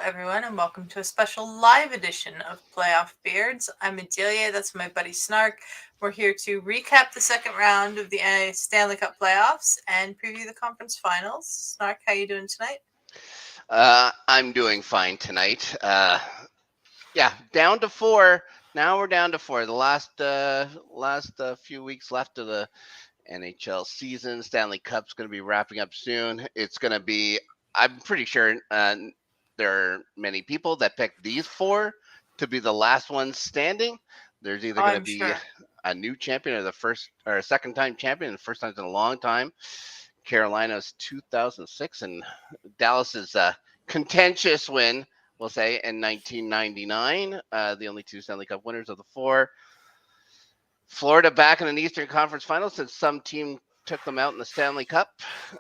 everyone, and welcome to a special live edition of Playoff Beards. I'm Adelia, that's my buddy Snark. We're here to recap the second round of the Stanley Cup Playoffs and preview the conference finals. Snark, how you doing tonight? I'm doing fine tonight. Down to 4. Now we're down to 4. The last few weeks left of the NHL season. Stanley Cup's going to be wrapping up soon. It's going to be. I'm pretty sure there are many people that picked these 4 to be the last ones standing. There's either going to be a new champion or the first or a second time champion, the first time in a long time. Carolina's 2006 and Dallas's contentious win, we'll say, in 1999. The only 2 Stanley Cup winners of the 4. Florida back in an Eastern Conference Finals since some team took them out in the Stanley Cup.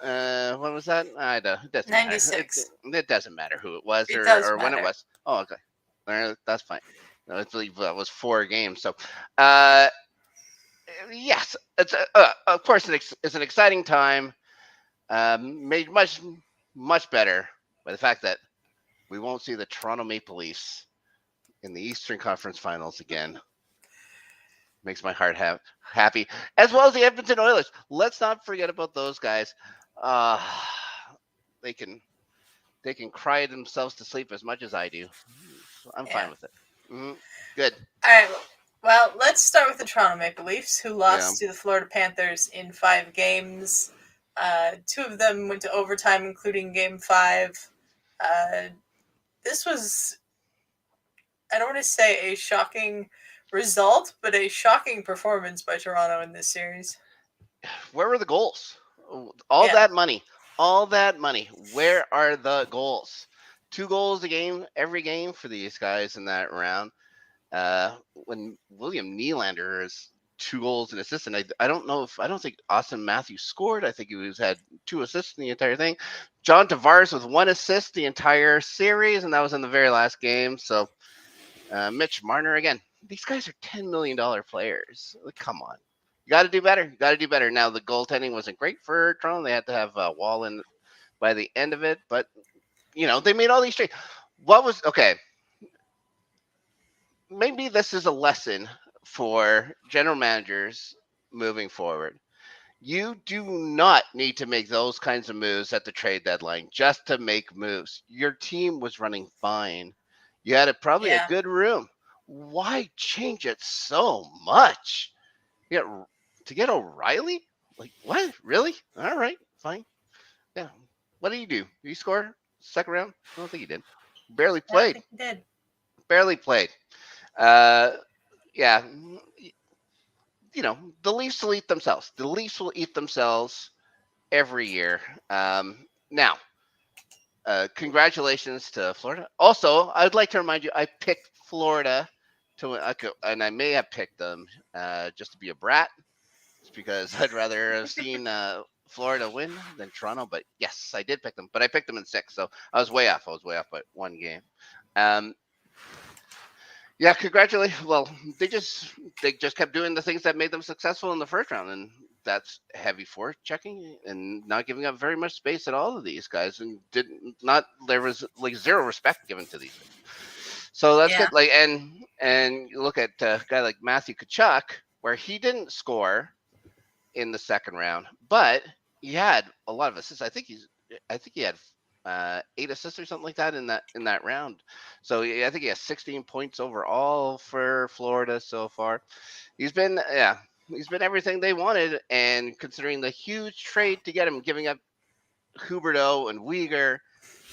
When was that? It doesn't 96. Matter. It doesn't matter who it was or when it was. Oh, okay. That's fine. I believe that was 4 games. So, yes, it's of course it's an exciting time. Made much better by the fact that we won't see the Toronto Maple Leafs in the Eastern Conference Finals again. Makes my heart happy, as well as the Edmonton Oilers. Let's not forget about those guys. They can cry themselves to sleep as much as I do. I'm fine with it. Mm-hmm. Good. All right. Well, let's start with the Toronto Maple Leafs, who lost to the Florida Panthers in 5 games. 2 of them went to overtime, including Game 5. This was, I don't want to say a shocking result, but a shocking performance by Toronto in this series. Where were the goals? All that money. Where are the goals? 2 goals a game, every game for these guys in that round. When William Nylander is 2 goals and assists, and I don't think Austin Matthews scored. I think he had 2 assists in the entire thing. John Tavares with 1 assist the entire series, and that was in the very last game. So Mitch Marner again. These guys are $10 million players. Come on. You got to do better. Now, the goaltending wasn't great for Toronto. They had to have Wall in by the end of it. But, they made all these trades. Okay. Maybe this is a lesson for general managers moving forward. You do not need to make those kinds of moves at the trade deadline just to make moves. Your team was running fine. You had probably a good room. Why change it so much? To get O'Reilly? Like, what? Really? All right, fine. Yeah. What did he do? Did he score second round? I don't think he did. Barely played. I think he did. Barely played. Yeah. The Leafs will eat themselves. The Leafs will eat themselves every year. Now, congratulations to Florida. Also, I would like to remind you, I picked Florida to win, and I may have picked them just to be a brat, just because I'd rather have seen Florida win than Toronto. But yes, I did pick them, but I picked them in 6, so I was way off. By 1 game. Yeah, congratulations. Well, they just kept doing the things that made them successful in the first round, and that's heavy forechecking and not giving up very much space at all of these guys, and there was like 0 respect given to these things. So that's good. Like, and you look at a guy like Matthew Tkachuk, where he didn't score in the second round, but he had a lot of assists. I think he had 8 assists or something like that in that round. So I think he has 16 points overall for Florida so far. He's been everything they wanted, and considering the huge trade to get him, giving up Huberdeau and Weegar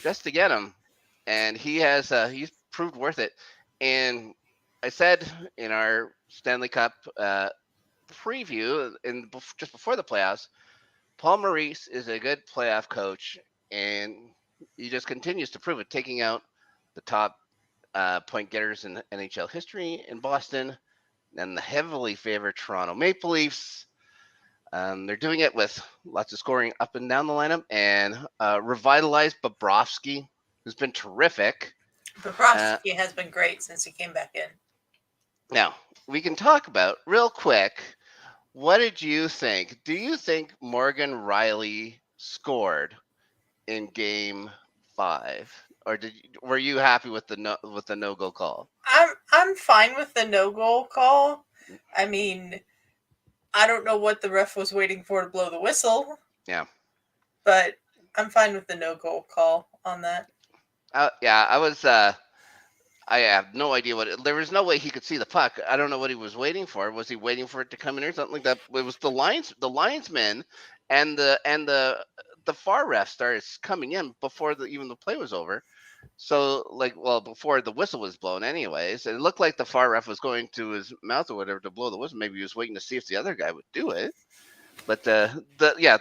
just to get him, and he's proved worth it. And I said in our Stanley Cup preview, just before the playoffs, Paul Maurice is a good playoff coach, and he just continues to prove it, taking out the top point getters in NHL history in Boston and the heavily favored Toronto Maple Leafs. They're doing it with lots of scoring up and down the lineup, and revitalized Bobrovsky, who's been terrific. Bobrovsky has been great since he came back in. Now, we can talk about, real quick, what did you think? Do you think Morgan Rielly scored in Game 5 or were you happy with the no goal call? I'm fine with the no goal call. I mean, I don't know what the ref was waiting for to blow the whistle. Yeah. But I'm fine with the no goal call on that. Yeah, I was. I have no idea there was no way he could see the puck. I don't know what he was waiting for. Was he waiting for it to come in or something like that? It was the linesmen, and the far ref started coming in before even the play was over. So before the whistle was blown, anyways, it looked like the far ref was going to his mouth or whatever to blow the whistle. Maybe he was waiting to see if the other guy would do it. But the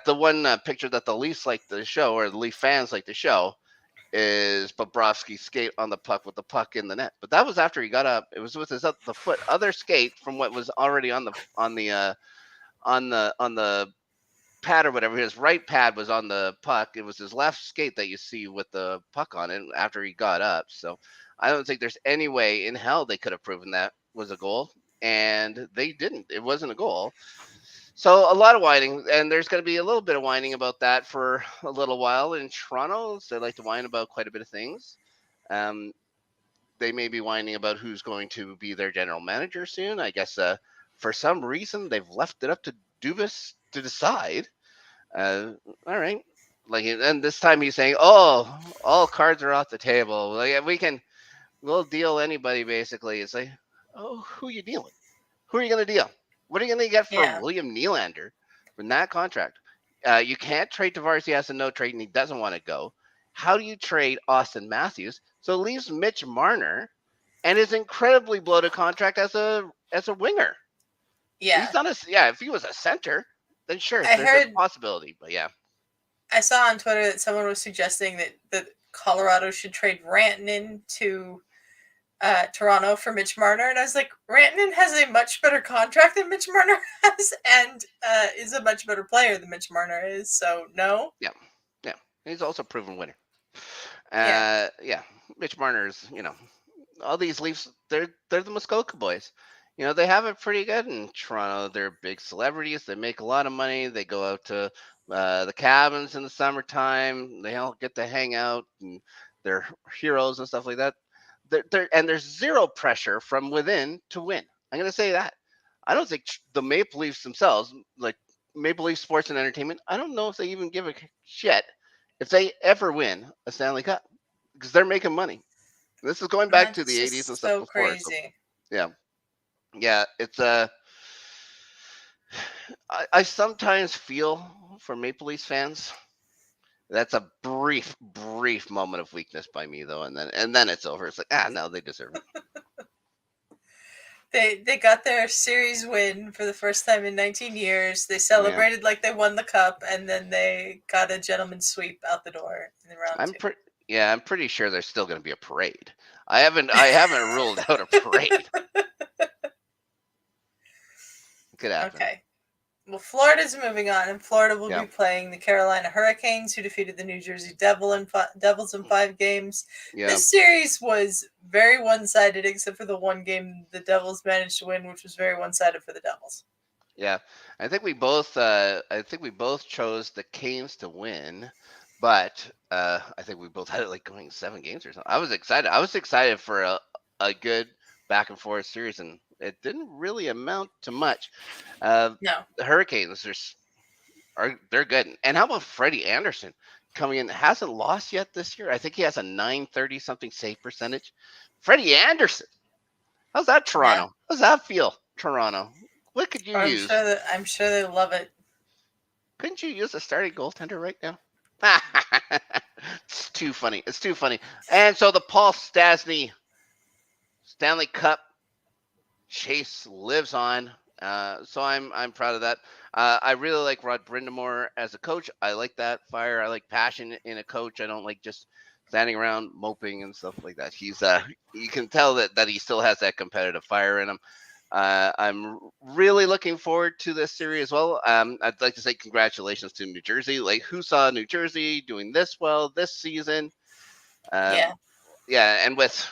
one picture that the Leafs like to show, or the Leaf fans like to show, is Bobrovsky's skate on the puck with the puck in the net. But that was after he got up. It was with his the foot other skate from what was already on the pad or whatever. His right pad was on the puck. It was his left skate that you see with the puck on it after he got up. So I don't think there's any way in hell they could have proven that was a goal, and they didn't. It wasn't a goal. So a lot of whining, and there's going to be a little bit of whining about that for a little while in Toronto. So they like to whine about quite a bit of things. Um, they may be whining about who's going to be their general manager soon. I guess for some reason they've left it up to Dubas to decide. All right, and this time he's saying, "Oh, all cards are off the table. Like we'll deal anybody basically." It's like, oh, who are you dealing? Who are you going to deal? What are you going to get for Yeah. William Nylander from that contract? You can't trade Tavares. He has a no trade and he doesn't want to go. How do you trade Austin Matthews? So it leaves Mitch Marner and his incredibly bloated contract as a winger. Yeah. He's not if he was a center, then sure, I there's a heard possibility. But yeah. I saw on Twitter that someone was suggesting that Colorado should trade Rantanen to Toronto for Mitch Marner, and I was like, Rantanen has a much better contract than Mitch Marner has, and is a much better player than Mitch Marner is. So no. Yeah. Yeah. He's also a proven winner. Yeah. Yeah. Mitch Marner's, all these Leafs, they're the Muskoka boys. They have it pretty good in Toronto. They're big celebrities. They make a lot of money. They go out to the cabins in the summertime. They all get to hang out, and they're heroes and stuff like that. And there's zero pressure from within to win. I'm going to say that. I don't think the Maple Leafs themselves, like Maple Leaf Sports and Entertainment, I don't know if they even give a shit if they ever win a Stanley Cup because they're making money. This is going back to That's the 80s and just stuff so before. So crazy. yeah, yeah. It's I sometimes feel for Maple Leafs fans. That's a brief moment of weakness by me though, and then it's over. It's like no, they deserve it. They got their series win for the first time in 19 years. They Yeah. celebrated like they won the cup, and then they got a gentleman's sweep out the door in round I'm two. pretty. Yeah, I'm pretty sure there's still going to be a parade. I haven't ruled out a parade. Could happen. Okay. Well, Florida's moving on, and Florida will Yeah. be playing the Carolina Hurricanes, who defeated the New Jersey Devils in 5 games. Yeah. This series was very one-sided, except for the one game the Devils managed to win, which was very one-sided for the Devils. Yeah, I think we both. I think we both chose the Canes to win, but I think we both had it like going 7 games or something. I was excited. I was excited for a good back and forth series, and it didn't really amount to much. No. The Hurricanes they're good. And how about Freddie Anderson coming in? Hasn't lost yet this year. I think he has a 930 something save percentage. Freddie Anderson. How's that, Toronto? Yeah. How's that feel, Toronto? What could you use? I'm sure they love it. Couldn't you use a starting goaltender right now? It's too funny. It's too funny. And so the Paul Stastny Stanley Cup chase lives on. So I'm proud of that. I really like Rod Brindamore as a coach. I like that fire. I like passion in a coach. I don't like just standing around moping and stuff like that. He's you can tell that he still has that competitive fire in him. I'm really looking forward to this series as well. I'd like to say congratulations to New Jersey. Like, who saw New Jersey doing this well this season? Yeah. Yeah, and with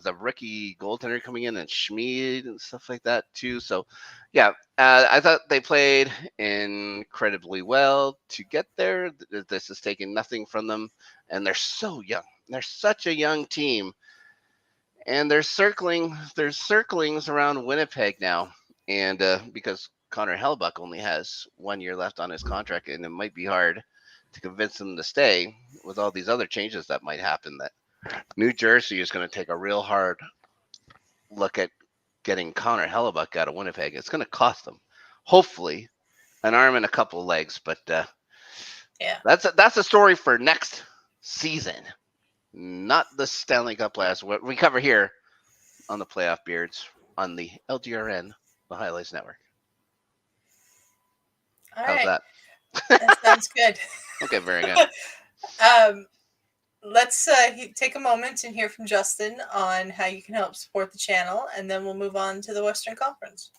a rookie goaltender coming in and Schmid and stuff like that too. So, yeah, I thought they played incredibly well to get there. This is taking nothing from them, and they're so young. They're such a young team, and there's circlings around Winnipeg now, and because Connor Hellebuck only has 1 year left on his contract, and it might be hard to convince him to stay with all these other changes that might happen. That New Jersey is going to take a real hard look at getting Connor Hellebuck out of Winnipeg. It's going to cost them, hopefully, an arm and a couple of legs, but yeah, that's a story for next season, not the Stanley Cup playoffs. What we cover here on the Playoff Beards on the LGRN, the Highlights Network. all How's right, that? that sounds good. Okay, very good. Let's take a moment and hear from Justin on how you can help support the channel, and then we'll move on to the Western Conference.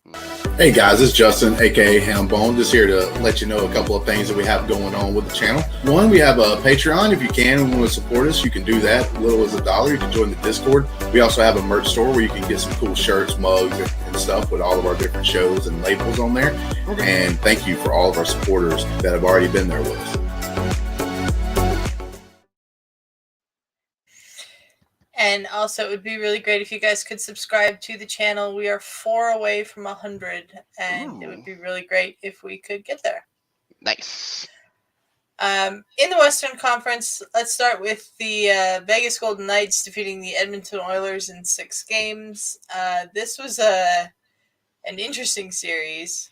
Hey guys, it's Justin, aka Hambone, just here to let you know a couple of things that we have going on with the channel. One, we have a Patreon. If you can and want to support us, you can do that. As little as $1. You can join the Discord. We also have a merch store where you can get some cool shirts, mugs, and stuff with all of our different shows and labels on there. And thank you for all of our supporters that have already been there with us. And also, it would be really great if you guys could subscribe to the channel. We are 4 away from 100, and it would be really great if we could get there. Nice. In the Western Conference, let's start with the Vegas Golden Knights defeating the Edmonton Oilers in 6 games. This was an interesting series.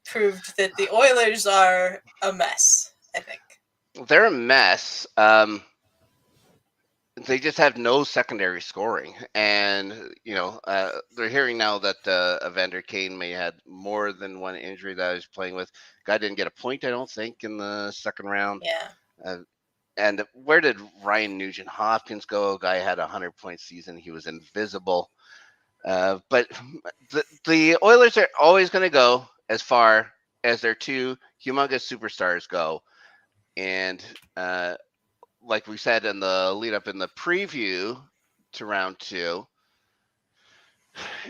Proved that the Oilers are a mess, I think. They're a mess. They just have no secondary scoring, and they're hearing now that Evander Kane may have had more than one injury that he's playing with. Guy didn't get a point, I don't think, in the second round. Yeah. And where did Ryan Nugent Hopkins go? Guy had a 100-point season. He was invisible. But the Oilers are always going to go as far as their 2 humongous superstars go, and like we said in the lead up in the preview to round 2,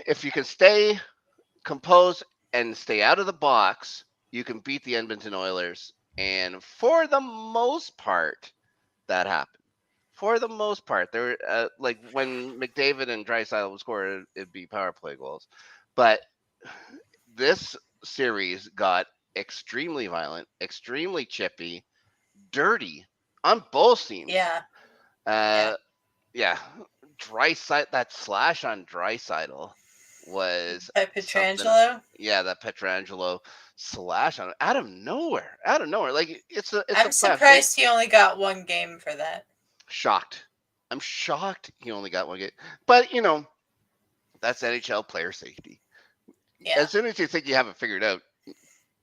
if you can stay composed and stay out of the box, you can beat the Edmonton Oilers. And for the most part, that happened. For the most part, there like when McDavid and Draisaitl would score, it'd be power play goals. But this series got extremely violent, extremely chippy, dirty on both teams. Yeah. Yeah. Draisaitl, that slash on Draisaitl was Pietrangelo. Yeah, that Pietrangelo slash on out of nowhere. Like I'm surprised he only got 1 game for that. I'm shocked he only got 1 game. But that's NHL player safety. Yeah. As soon as you think you have it figured out,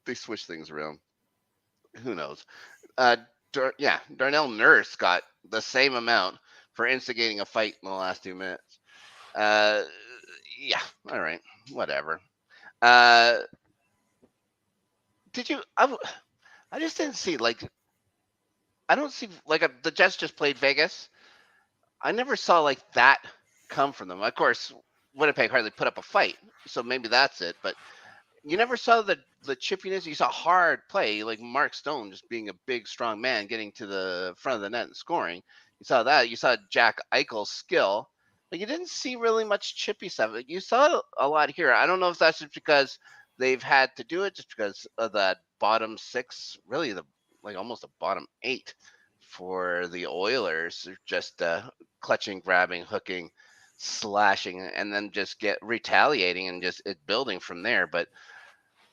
they switch things around. Who knows? Darnell Nurse got the same amount for instigating a fight in the last 2 minutes. Yeah, all right, whatever. Did you? I just didn't see I don't see the Jets just played Vegas. I never saw that come from them. Of course, Winnipeg hardly put up a fight, so maybe that's it. But you never saw the chippiness. You saw hard play, like Mark Stone just being a big, strong man, getting to the front of the net and scoring. You saw that. You saw Jack Eichel's skill. But you didn't see really much chippy stuff. You saw it a lot here. I don't know if that's just because they've had to do it, just because of that bottom 6, really almost a bottom 8 for the Oilers, just clutching, grabbing, hooking, slashing, and then just retaliating and just it building from there. But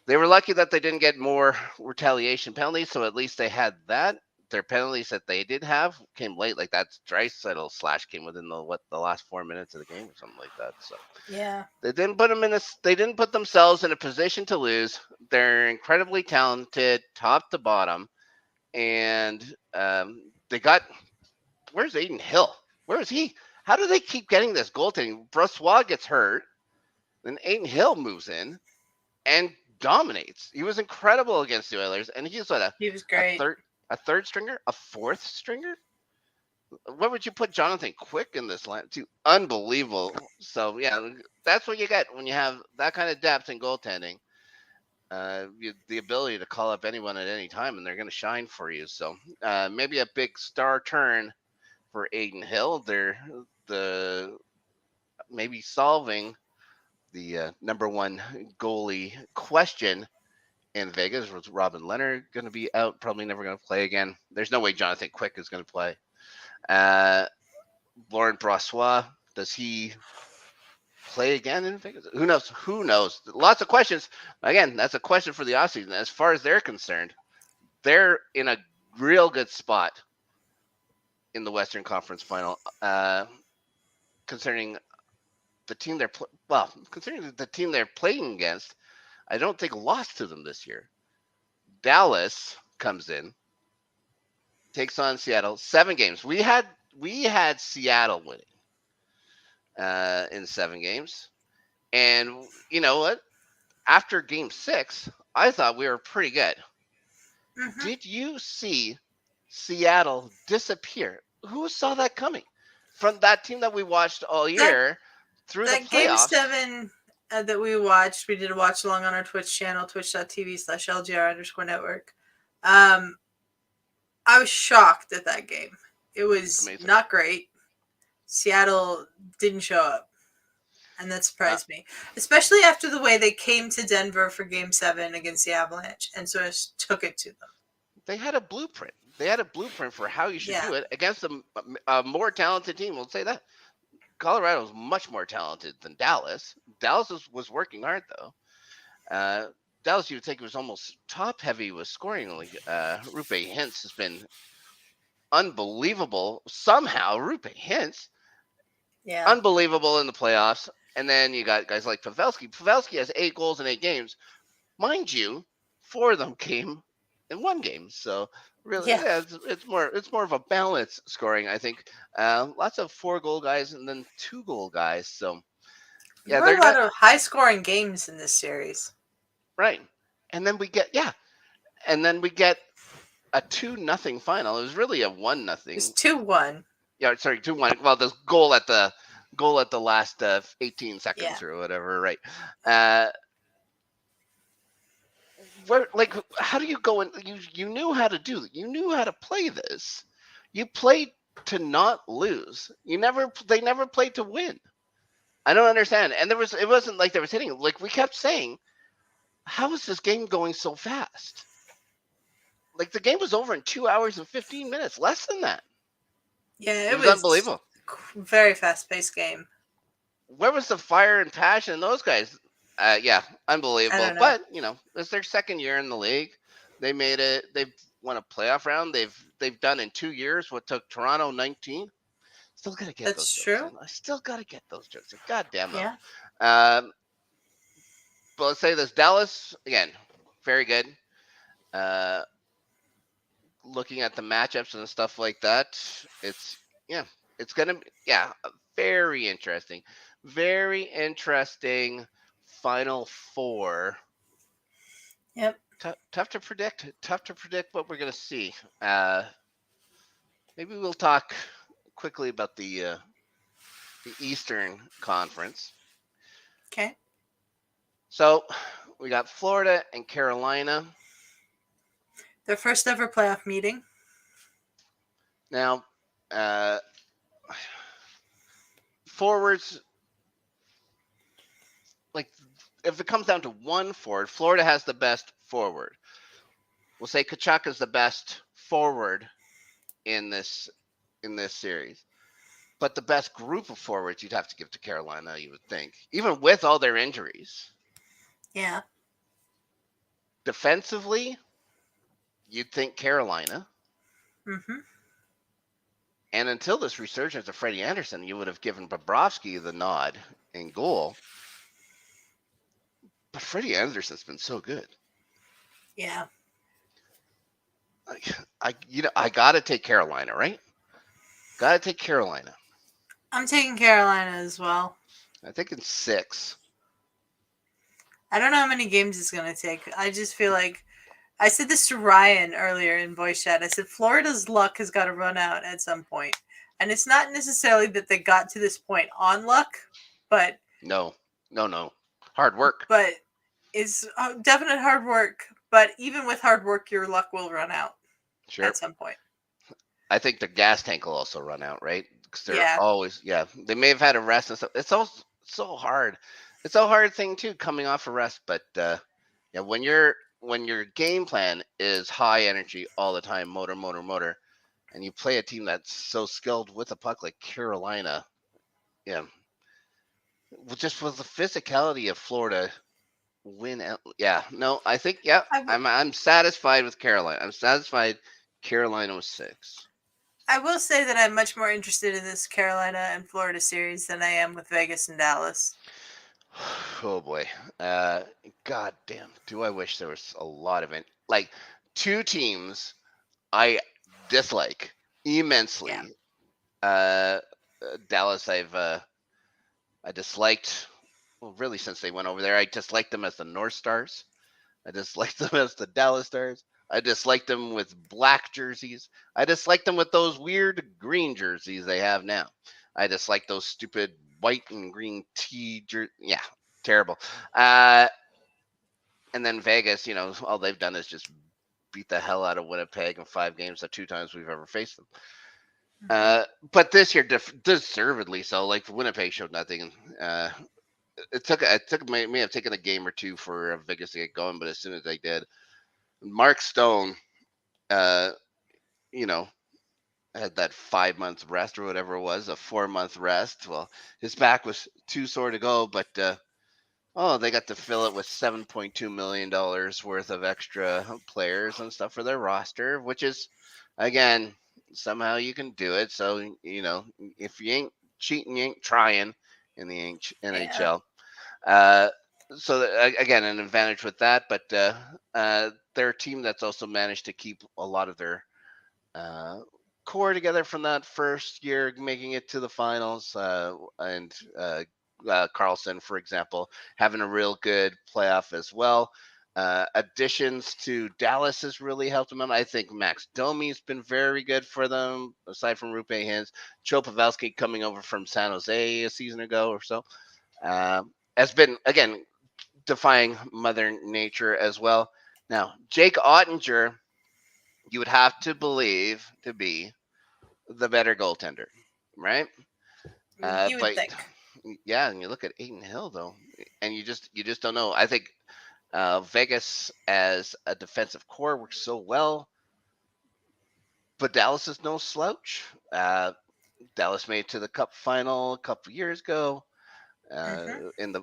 they were lucky that they didn't get more retaliation penalties, so at least they had that. Their penalties that they did have came late, like that Draisaitl slash came within the last 4 minutes of the game or something like that. So yeah, they didn't put them they didn't put themselves in a position to lose. They're incredibly talented, top to bottom, and they got. Where's Aiden Hill? Where is he? How do they keep getting this goaltending? Brossoit gets hurt, then Aiden Hill moves in and dominates. He was incredible against the Oilers, and he was great. A third stringer, a fourth stringer. What would you put Jonathan Quick in this line? Too unbelievable. So yeah, that's what you get when you have that kind of depth in goaltending. The ability to call up anyone at any time, and they're going to shine for you. So maybe a big star turn for Aiden Hill. They're maybe solving the number one goalie question in Vegas. Was Robin Leonard going to be out? Probably never going to play again. There's no way Jonathan Quick is going to play. Laurent Brossois, does he play again in Vegas? Who knows? Who knows? Lots of questions. Again, that's a question for the offseason. As far as they're concerned, they're in a real good spot in the Western Conference Final. Concerning the team considering the team they're playing against, I don't think lost to them this year. Dallas comes in, takes on Seattle. 7 games. We had Seattle winning in 7 games, and you know what? After Game 6, I thought we were pretty good. Mm-hmm. Did you see Seattle disappear? Who saw that coming? From that team that we watched all year through the playoffs. Game 7 that we watched, we did a watch along on our Twitch channel, twitch.tv/LGR_network. I was shocked at that game. It was amazing. Not great. Seattle didn't show up. And that surprised me. Especially after the way they came to Denver for Game 7 against the Avalanche and sort of took it to them. They had a blueprint. They had a bluept for how you should do it against a more talented team. We'll say that. Colorado is much more talented than Dallas. Dallas was working hard, though. Dallas, you would think, was almost top-heavy with scoring. Like, Roope Hintz has been unbelievable. Somehow, Roope Hintz, unbelievable in the playoffs. And then you got guys like Pavelski. Pavelski has 8 goals in 8 games. Mind you, 4 of them came in 1 game. So really, it's more of a balance scoring, I think. Lots of 4-goal guys and then 2-goal guys. So there are a lot of high-scoring games in this series. Right. And then we get a 2-0 final. It was really a 1-0. It's 2-1. Yeah, sorry, 2-1. Well, the goal at the last 18 seconds or whatever, right? How do you go in? You knew how to do it. You knew how to play this. You played to not lose. They never played to win. I don't understand. And it wasn't like there was hitting. Like we kept saying, how is this game going so fast? Like the game was over in 2 hours and 15 minutes, less than that. Yeah, it was unbelievable. Very fast-paced game. Where was the fire and passion in those guys? Unbelievable. But it's their second year in the league. They made it. They've won a playoff round. They've done in 2 years what took Toronto 19. Still gotta get those jokes in. I still gotta get those jokes in. God damn it. Yeah. But let's say this: Dallas again, very good. Looking at the matchups and stuff like that, it's gonna be very interesting. Very interesting Final Four. Yep. Tough to predict. Tough to predict what we're gonna see. Maybe we'll talk quickly about the Eastern Conference. Okay. So we got Florida and Carolina. Their first ever playoff meeting. Now, forwards, like if it comes down to one forward, Florida has the best forward. We'll say Tkachuk is the best forward in this series. But the best group of forwards you'd have to give to Carolina, you would think, even with all their injuries. Yeah. Defensively, you'd think Carolina. Mm-hmm. And until this resurgence of Freddie Anderson, you would have given Bobrovsky the nod in goal. But Freddie Anderson's been so good. Yeah. I gotta take Carolina, right? Gotta take Carolina. I'm taking Carolina as well. I think in 6. I don't know how many games it's going to take. I just feel like I said this to Ryan earlier in voice chat. I said Florida's luck has got to run out at some point. And it's not necessarily that they got to this point on luck, but No. Hard work. But it's definite hard work. But even with hard work, your luck will run out at some point. I think the gas tank will also run out, right? Because they're Yeah. always, they may have had a rest and stuff. It's also so hard. It's a hard thing too, coming off a rest. But yeah, when your game plan is high energy all the time, motor, motor, motor, and you play a team that's so skilled with a puck like Carolina, yeah, just with the physicality of Florida, yeah, no, I think, I'm satisfied with Carolina. I'm satisfied Carolina was 6. I will say that I'm much more interested in this Carolina and Florida series than I am with Vegas and Dallas. Oh boy. God damn. Do I wish there was a lot of it. Like, two teams I dislike immensely. Dallas, I disliked, well, really, since they went over there. I disliked them as the North Stars. I disliked them as the Dallas Stars. I disliked them with black jerseys. I disliked them with those weird green jerseys they have now. I dislike those stupid white and green Yeah, terrible. Uh, and then Vegas, all they've done is just beat the hell out of Winnipeg in 5 games, the 2 times we've ever faced them. But this year, deservedly so. Like, Winnipeg showed nothing. It may have taken a game or two for Vegas to get going, but as soon as they did, Mark Stone, uh, you know, had that 5 month rest or whatever it was, a 4 month rest. Well, his back was too sore to go, but they got to fill it with $7.2 million worth of extra players and stuff for their roster, which is, again, somehow you can do it. So, if you ain't cheating, you ain't trying in the NHL. So again, an advantage with that, but they're a team that's also managed to keep a lot of their core together from that first year, making it to the finals, and Carlson, for example, having a real good playoff as well. Additions to Dallas has really helped them out. I think Max Domi's been very good for them, aside from Rupe Hintz. Joe Pavelski, coming over from San Jose a season ago or so, has been, again, defying Mother Nature as well. Now, Jake Ottinger, you would have to believe to be the better goaltender, right? You would But think. yeah, and you look at Aiden Hill though, and you just don't know. I think Vegas as a defensive core works so well, but Dallas is no slouch. Dallas made it to the Cup final a couple years ago. In the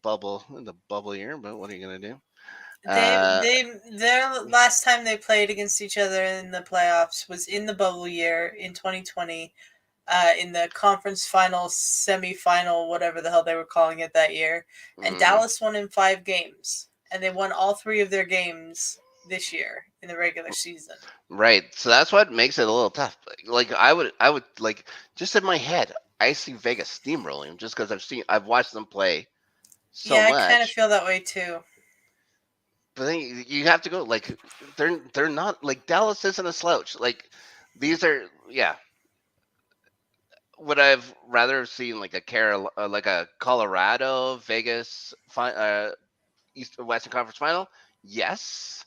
bubble year, but what are you gonna do? Their last time they played against each other in the playoffs was in the bubble year in 2020, in the conference final, semifinal, whatever the hell they were calling it that year, and Dallas won in 5 games, and they won all 3 of their games this year in the regular season. Right, so that's what makes it a little tough. Like, I would like, just in my head, I see Vegas steamrolling just because I've watched them play so much. I kind of feel that way too. But then you have to go, like, they're not, like, Dallas isn't a slouch. Like, these are, would I've rather seen like a Colorado Vegas Western Conference final? Yes,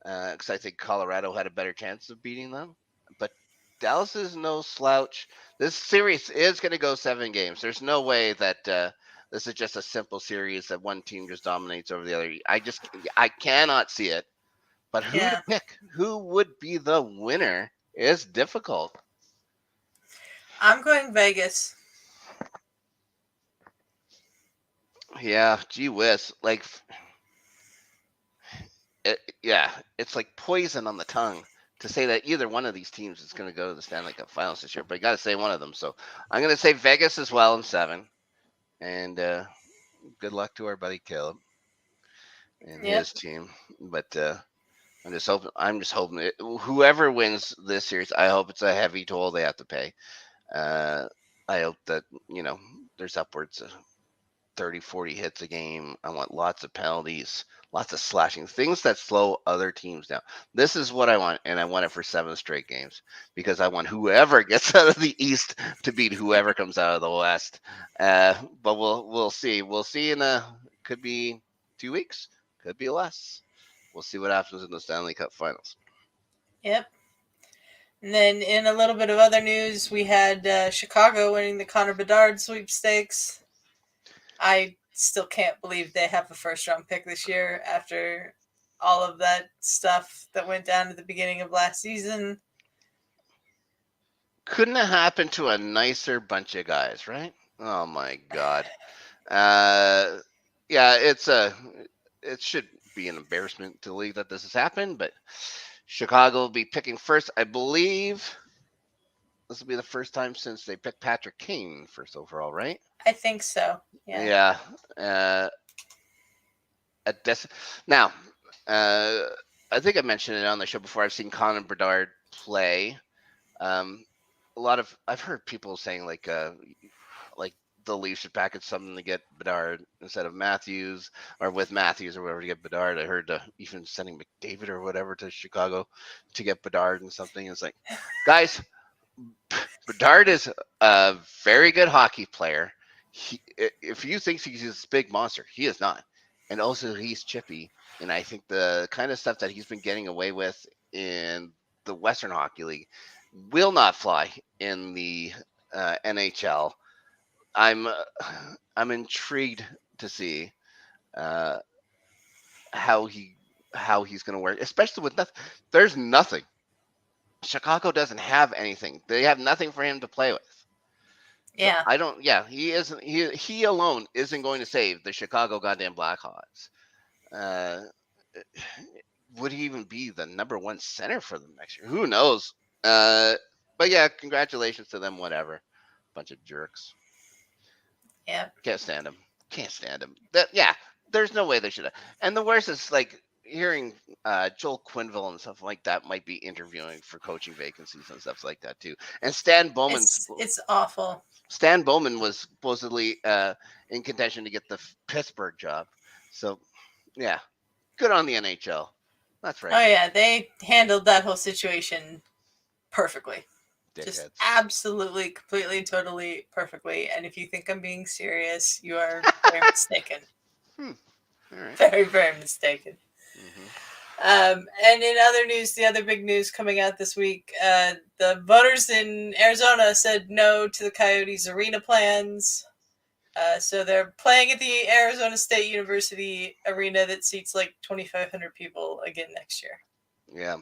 because I think Colorado had a better chance of beating them. But Dallas is no slouch. This series is going to go 7 games. There's no way that this is just a simple series that one team just dominates over the other. I cannot see it. But who to pick? Who would be the winner is difficult. I'm going Vegas. Yeah, gee whiz. Like, it's like poison on the tongue to say that either one of these teams is going to go to the Stanley Cup Finals this year, but you got to say one of them. So I'm going to say Vegas as well in 7. And good luck to our buddy Caleb and his team. But I'm just hoping whoever wins this series, I hope it's a heavy toll they have to pay. I hope that, there's upwards of 30, 40 hits a game. I want lots of penalties, lots of slashing, things that slow other teams down. This is what I want, and I want it for 7 straight games because I want whoever gets out of the East to beat whoever comes out of the West. But we'll see. We'll see could be 2 weeks, could be less. We'll see what happens in the Stanley Cup Finals. Yep. And then in a little bit of other news, we had Chicago winning the Connor Bedard sweepstakes. I still can't believe they have a first-round pick this year after all of that stuff that went down at the beginning of last season. Couldn't have happened to a nicer bunch of guys, right? Oh my God. Yeah, it should be an embarrassment to the league that this has happened, but Chicago will be picking first. I believe this will be the first time since they picked Patrick Kane first overall, right? I think so. Yeah. Now, I think I mentioned it on the show before. I've seen Connor Bedard play. I've heard people saying like the Leafs should package something to get Bedard instead of Matthews, or with Matthews or whatever to get Bedard. I heard even sending McDavid or whatever to Chicago to get Bedard and something. It's like, guys, Bedard is a very good hockey player. If you think he's this big monster, he is not. And also, he's chippy. And I think the kind of stuff that he's been getting away with in the Western Hockey League will not fly in the NHL. I'm intrigued to see how he's going to work, especially with nothing. There's nothing. Chicago doesn't have anything. They have nothing for him to play with. Yeah. So I don't. Yeah, he isn't. He alone isn't going to save the Chicago goddamn Blackhawks. Would he even be the number one center for them next year? Who knows? But yeah, congratulations to them. Whatever. Bunch of jerks. Yeah. Can't stand them. Can't stand them. There's no way they should have. And the worst is like hearing Joel Quenneville and stuff like that might be interviewing for coaching vacancies and stuff like that too. And Stan Bowman. It's awful. Stan Bowman was supposedly in contention to get the Pittsburgh job. So, yeah, good on the NHL. That's right. Oh yeah, they handled that whole situation perfectly. Dickheads. Just absolutely, completely, totally perfectly. And if you think I'm being serious, you are very mistaken. All right. Very, very mistaken. Mm-hmm. And in other news, the other big news coming out this week, the voters in Arizona said no to the Coyotes arena plans. So they're playing at the Arizona State University arena that seats like 2,500 people again next year. Yeah.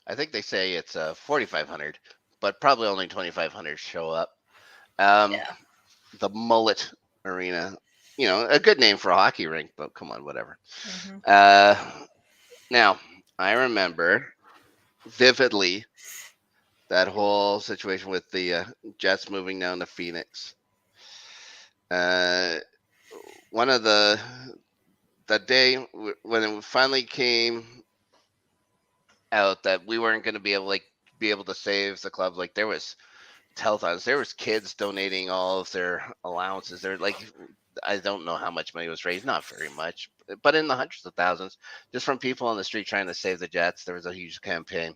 I think they say it's 4,500, but probably only 2,500 show up. The Mullet Arena, a good name for a hockey rink, but come on, whatever. Mm-hmm. Now, I remember vividly that whole situation with the Jets moving down to Phoenix. One of the day when it finally came out that we weren't going to be able to save the club, like there was telethons, there was kids donating all of their allowances. They're like, I don't know how much money was raised, not very much, but in the hundreds of thousands, just from people on the street trying to save the Jets. There was a huge campaign.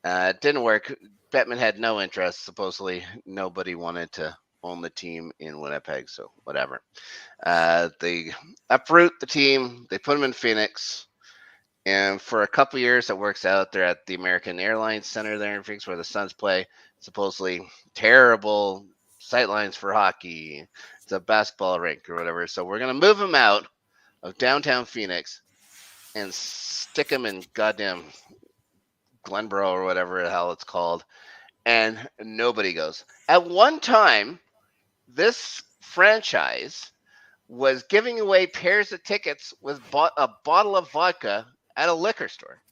It didn't work. Bettman had no interest. Supposedly, nobody wanted to own the team in Winnipeg, so whatever. They uproot the team. They put them in Phoenix. And for a couple years, it works out. They're at the American Airlines Center there in Phoenix where the Suns play. Supposedly terrible sightlines for hockey. It's a basketball rink or whatever. So we're going to move them out of downtown Phoenix and stick them in goddamn Glenboro or whatever the hell it's called. And nobody goes. At one time, this franchise was giving away pairs of tickets with a bottle of vodka at a liquor store.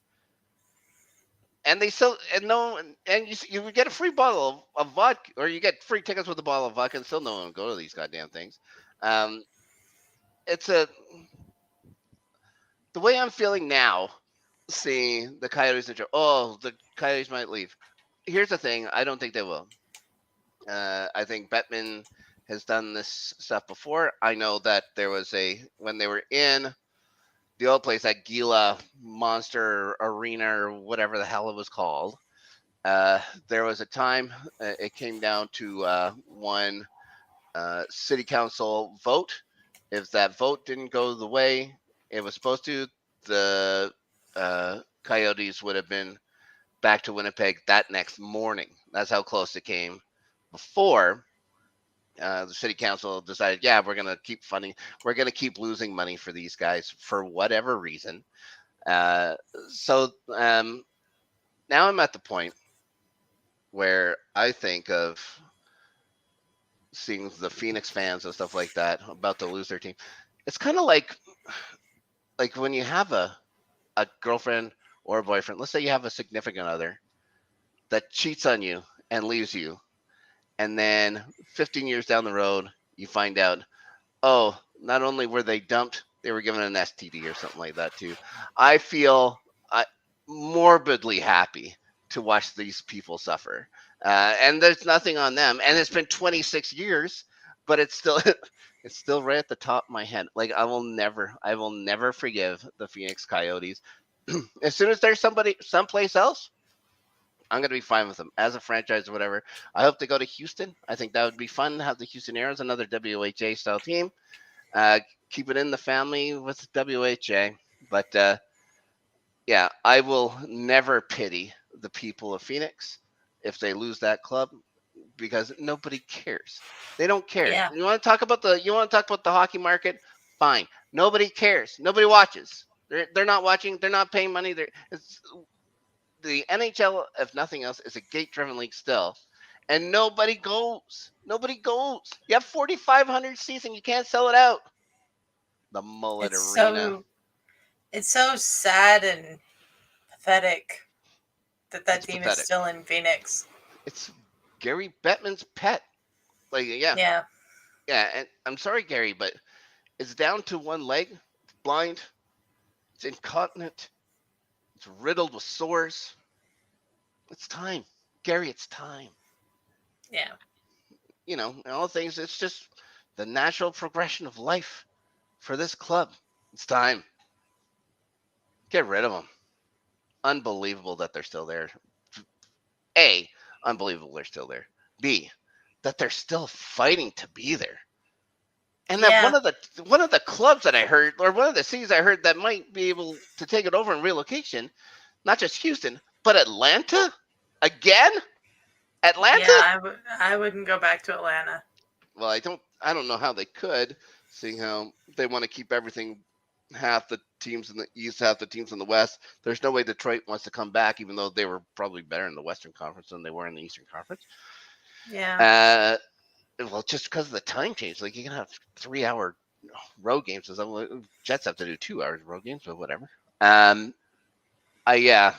And they still, you would get a free bottle of vodka, or you get free tickets with a bottle of vodka, and still no one would go to these goddamn things. The way I'm feeling now, seeing the Coyotes the Coyotes might leave. Here's the thing, I don't think they will. I think Bettman has done this stuff before. I know that there was when they were in the old place, that Gila Monster Arena or whatever the hell it was called. There was a time it came down to one city council vote. If that vote didn't go the way it was supposed to, the Coyotes would have been back to Winnipeg that next morning. That's how close it came before the city council decided, yeah, we're going to keep funding. We're going to keep losing money for these guys for whatever reason. So now I'm at the point where I think of seeing the Phoenix fans and stuff like that about to lose their team. It's kind of like when you have a girlfriend or a boyfriend, let's say you have a significant other that cheats on you and leaves you, and then 15 years down the road, you find out, oh, not only were they dumped, they were given an STD or something like that too. I feel morbidly happy to watch these people suffer. And there's nothing on them. And it's been 26 years, but it's still it's still right at the top of my head. Like I will never forgive the Phoenix Coyotes. As soon as there's somebody someplace else, I'm going to be fine with them as a franchise or whatever. I hope to go to Houston. I think that would be fun to have the Houston Aeros, another WHA style team. Keep it in the family with WHA. But yeah, I will never pity the people of Phoenix if they lose that club because nobody cares. They don't care. Yeah. You want to talk about the hockey market? Fine. Nobody cares. Nobody watches. They're not watching. They're not paying money. The NHL, if nothing else, is a gate-driven league still, and nobody goes. Nobody goes. You have 4,500 seats and you can't sell it out. The Mullet Arena. It's so sad and pathetic that team is still in Phoenix. It's Gary Bettman's pet. Like, yeah. And I'm sorry, Gary, but it's down to one leg. It's blind. It's incontinent. It's riddled with sores. It's time, Gary. It's time. Yeah. You know, all things. It's just the natural progression of life for this club. It's time. Get rid of them. Unbelievable that they're still there. A, unbelievable they're still there. B, that they're still fighting to be there. And that one of the clubs that I heard, or one of the cities I heard that might be able to take it over in relocation, not just Houston, but Atlanta? Again? Atlanta? Yeah, I wouldn't go back to Atlanta. Well, I don't know how they could, seeing how they want to keep everything, half the teams in the East, half the teams in the West. There's no way Detroit wants to come back, even though they were probably better in the Western Conference than they were in the Eastern Conference. Yeah. Well, just because of the time change, like you can have 3-hour road games. Jets have to do 2 hours road games, but whatever. Yeah,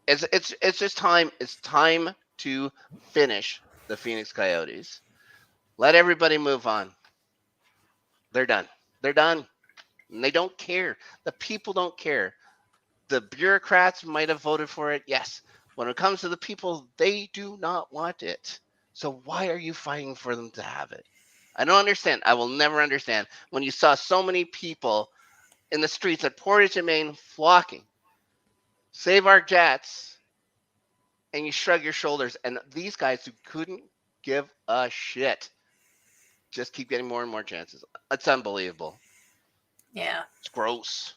it's just time. It's time to finish the Phoenix Coyotes. Let everybody move on. They're done. They're done. And they don't care. The people don't care. The bureaucrats might have voted for it. Yes. When it comes to the people, they do not want it. So why are you fighting for them to have it? I don't understand. I will never understand when you saw so many people in the streets at Portage and Maine flocking. Save our Jets. And you shrug your shoulders. And these guys who couldn't give a shit just keep getting more and more chances. It's unbelievable. Yeah. It's gross.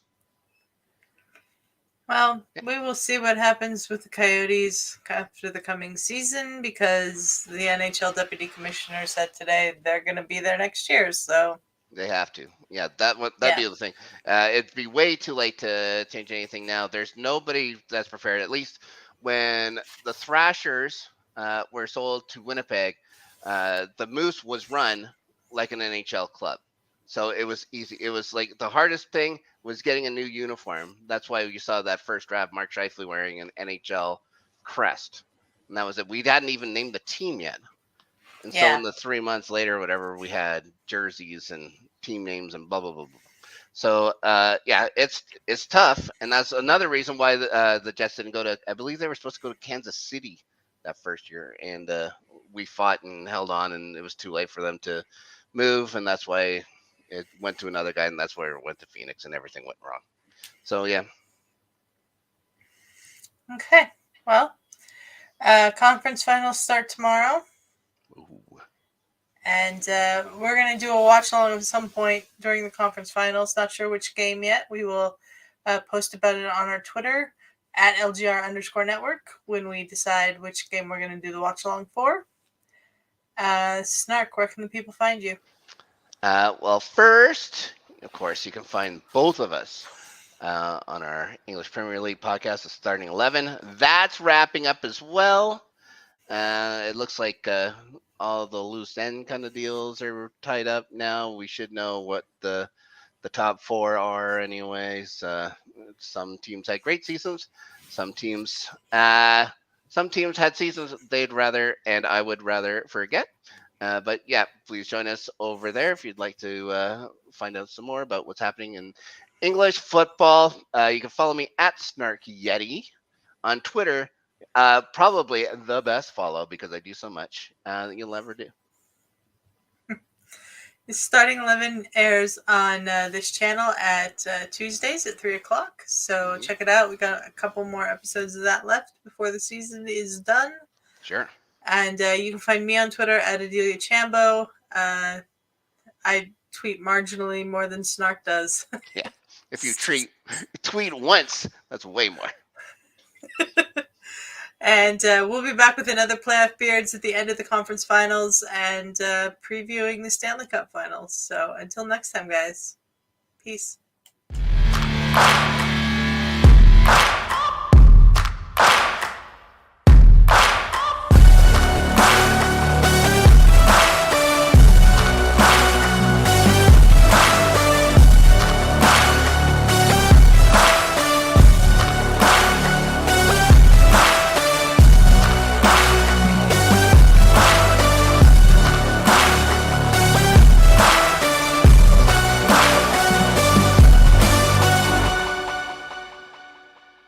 Well, we will see what happens with the Coyotes after the coming season because the NHL Deputy Commissioner said today they're going to be there next year. So they have to. Yeah, that'd be the thing. It'd be way too late to change anything now. There's nobody that's prepared. At least when the Thrashers were sold to Winnipeg, the Moose was run like an NHL club. So it was easy. It was like the hardest thing was getting a new uniform. That's why you saw that first draft, Mark Scheifele wearing an NHL crest. And that was it. We hadn't even named the team yet. And so in the 3 months later, whatever, we had jerseys and team names and blah, blah, blah, blah. So, it's tough. And that's another reason why the Jets didn't go to, I believe they were supposed to go to Kansas City that first year. And we fought and held on, and it was too late for them to move. And that's why it went to another guy, and that's where it went to Phoenix, and everything went wrong. So, yeah. Okay. Well, conference finals start tomorrow. Ooh. And we're going to do a watch along at some point during the conference finals. Not sure which game yet. We will post about it on our Twitter. at LGR_network when we decide which game we're going to do the watch along for. Snark, where can the people find you? Well, first, of course, you can find both of us on our English Premier League podcast, The Starting 11. That's wrapping up as well. It looks like all the loose end kind of deals are tied up now. We should know what the top four are anyways. Some teams had great seasons. Some teams had seasons they'd rather and I would rather forget. But yeah, please join us over there if you'd like to find out some more about what's happening in English football. You can follow me at Snark Yeti on Twitter. Probably the best follow because I do so much that you'll ever do. The Starting 11 airs on this channel at Tuesdays at 3 o'clock. So check it out. We got a couple more episodes of that left before the season is done. Sure. And you can find me on Twitter at Adelia Chambo. I tweet marginally more than Snark does. Yeah. If you tweet once, that's way more. And we'll be back with another Playoff Beards at the end of the conference finals and previewing the Stanley Cup finals. So until next time, guys. Peace.